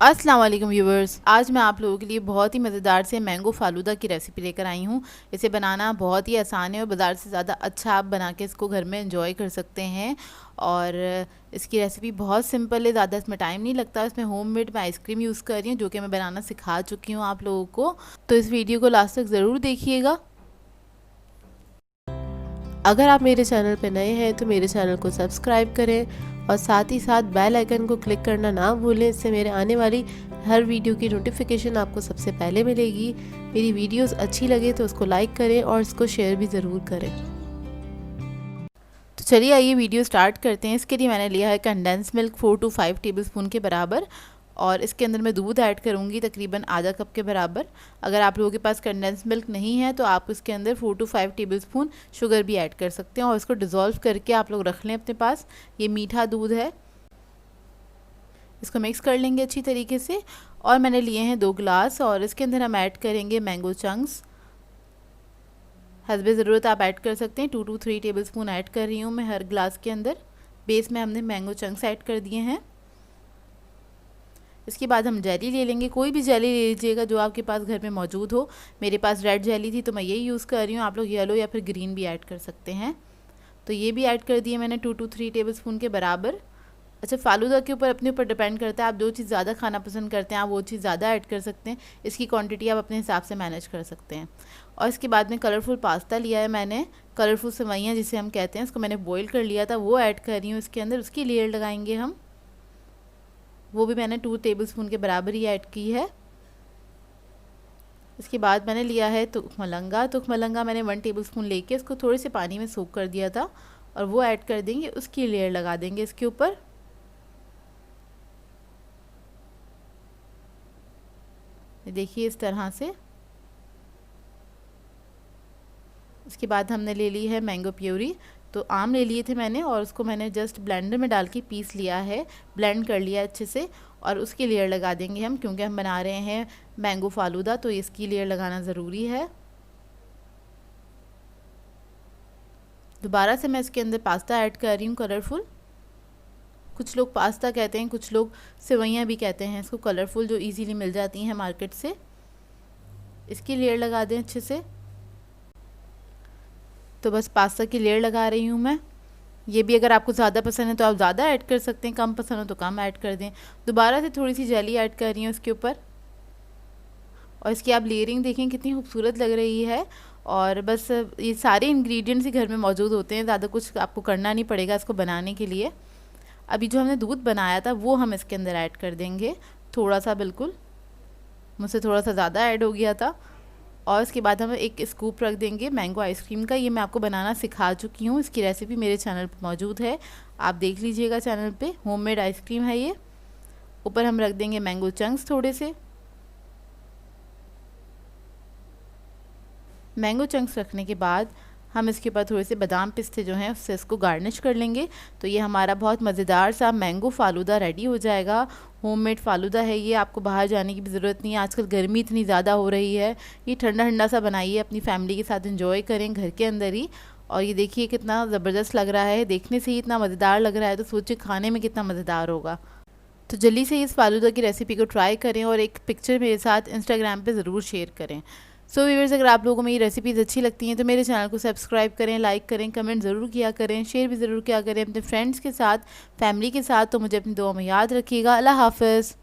अस्सलाम वालेकुम व्यूवर्स, आज मैं आप लोगों के लिए बहुत ही मज़ेदार से मैंगो फालूदा की रेसिपी लेकर आई हूँ। इसे बनाना बहुत ही आसान है और बाज़ार से ज़्यादा अच्छा आप बना के इसको घर में एंजॉय कर सकते हैं। और इसकी रेसिपी बहुत सिंपल है, ज़्यादा इसमें टाइम नहीं लगता। इसमें होममेड मैं आइसक्रीम यूज़ कर रही हूँ जो कि मैं बनाना सिखा चुकी हूँ आप लोगों को। तो इस वीडियो को लास्ट तक ज़रूर देखिएगा। अगर आप मेरे चैनल पर नए हैं तो मेरे चैनल को सब्सक्राइब करें और साथ ही साथ बेल आइकन को क्लिक करना ना भूलें। इससे मेरे आने वाली हर वीडियो की नोटिफिकेशन आपको सबसे पहले मिलेगी। मेरी वीडियोस अच्छी लगे तो उसको लाइक करें और इसको शेयर भी ज़रूर करें। तो चलिए आइए वीडियो स्टार्ट करते हैं। इसके लिए मैंने लिया है कंडेंस मिल्क 4 to 5 टेबलस्पून के बराबर, और इसके अंदर मैं दूध ऐड करूँगी तकरीबन आधा कप के बराबर। अगर आप लोगों के पास कंडेंस मिल्क नहीं है तो आप इसके अंदर 4 to 5 टेबलस्पून शुगर भी ऐड कर सकते हैं और इसको डिज़ोल्व करके आप लोग रख लें अपने पास। ये मीठा दूध है, इसको मिक्स कर लेंगे अच्छी तरीके से। और मैंने लिए हैं 2 गिलास और इसके अंदर हम ऐड करेंगे मैंगो चंक्स। हस्बे ज़रूरत आप ऐड कर सकते हैं। 2 to 3 टेबलस्पून ऐड कर रही हूँ मैं हर ग्लास के अंदर। बेस में हमने मैंगो चंक्स ऐड कर दिए हैं। इसके बाद हम जेली ले लेंगे, कोई भी जेली ले लीजिएगा जो आपके पास घर में मौजूद हो। मेरे पास रेड जेली थी तो मैं यही यूज़ कर रही हूँ, आप लोग येलो या फिर ग्रीन भी ऐड कर सकते हैं। तो ये भी ऐड कर दिए मैंने 2 to 3 टेबलस्पून के बराबर। अच्छा, फालूदा के ऊपर अपने ऊपर डिपेंड करता है, आप जो चीज़ ज़्यादा खाना पसंद करते हैं आप वो चीज़ ज़्यादा ऐड कर सकते हैं। इसकी क्वांटिटी आप अपने हिसाब से मैनेज कर सकते हैं। और इसके बाद में कलरफुल पास्ता लिया है मैंने, कलरफुल सेवइयाँ जिसे हम कहते हैं, इसको मैंने बॉईल कर लिया था, वो ऐड कर रही हूँ इसके अंदर। उसकी लेयर लगाएंगे हम, वो भी मैंने 2 टेबलस्पून के बराबर ही ऐड की है। इसके बाद मैंने लिया है तुखमलंगा। तुखमलंगा मैंने 1 टेबलस्पून लेके इसको थोड़े से पानी में सोक कर दिया था और वो ऐड कर देंगे, उसकी लेयर लगा देंगे इसके ऊपर। देखिए इस तरह से। इसके बाद हमने ले ली है मैंगो प्यूरी। तो आम ले लिए थे मैंने और उसको मैंने जस्ट ब्लेंडर में डाल के पीस लिया है, ब्लेंड कर लिया अच्छे से। और उसकी लेयर लगा देंगे हम, क्योंकि हम बना रहे हैं मैंगो फालूदा तो इसकी लेयर लगाना ज़रूरी है। दोबारा से मैं इसके अंदर पास्ता ऐड कर रही हूँ कलरफुल। कुछ लोग पास्ता कहते हैं, कुछ लोग सेवइयाँ भी कहते हैं इसको, कलरफुल जो इजीली मिल जाती हैं मार्केट से। इसकी लेयर लगा दें अच्छे से। तो बस पास्ता की लेयर लगा रही हूँ मैं। ये भी अगर आपको ज़्यादा पसंद है तो आप ज़्यादा ऐड कर सकते हैं, कम पसंद हो तो कम ऐड कर दें। दोबारा से थोड़ी सी जेली ऐड कर रही हूँ इसके ऊपर। और इसकी आप लेयरिंग देखें कितनी खूबसूरत लग रही है। और बस ये सारे इंग्रेडिएंट्स ही घर में मौजूद होते हैं, ज़्यादा कुछ आपको करना नहीं पड़ेगा इसको बनाने के लिए। अभी जो हमने दूध बनाया था वो हम इसके अंदर ऐड कर देंगे, थोड़ा सा, बिल्कुल मुझसे थोड़ा सा ज़्यादा ऐड हो गया था। और इसके बाद हम एक स्कूप रख देंगे मैंगो आइसक्रीम का। ये मैं आपको बनाना सिखा चुकी हूँ, इसकी रेसिपी मेरे चैनल पर मौजूद है, आप देख लीजिएगा चैनल पे। होममेड आइसक्रीम है ये। ऊपर हम रख देंगे मैंगो चंक्स थोड़े से। मैंगो चंक्स रखने के बाद हम इसके ऊपर थोड़े से बादाम पिस्ते जो हैं उससे इसको गार्निश कर लेंगे। तो ये हमारा बहुत मज़ेदार सा मैंगो फालूदा रेडी हो जाएगा। होममेड फालूदा है ये, आपको बाहर जाने की भी ज़रूरत नहीं है। आजकल गर्मी इतनी ज़्यादा हो रही है, ये ठंडा ठंडा सा बनाइए, अपनी फैमिली के साथ एंजॉय करें घर के अंदर ही। और ये देखिए कितना ज़बरदस्त लग रहा है, देखने से ही इतना मज़ेदार लग रहा है, तो सोचिए खाने में कितना मज़ेदार होगा। तो जल्दी से इस फालूदा की रेसिपी को ट्राई करें और एक पिक्चर मेरे साथ इंस्टाग्राम पे ज़रूर शेयर करें। सो व्यूअर्स, अगर आप लोगों को मेरी रेसिपीज़ अच्छी लगती हैं तो मेरे चैनल को सब्सक्राइब करें, लाइक करें, कमेंट ज़रूर किया करें, शेयर भी ज़रूर किया करें अपने फ्रेंड्स के साथ, फैमिली के साथ। तो मुझे अपनी दुआ में याद रखिएगा। अल्लाह हाफ़िज़।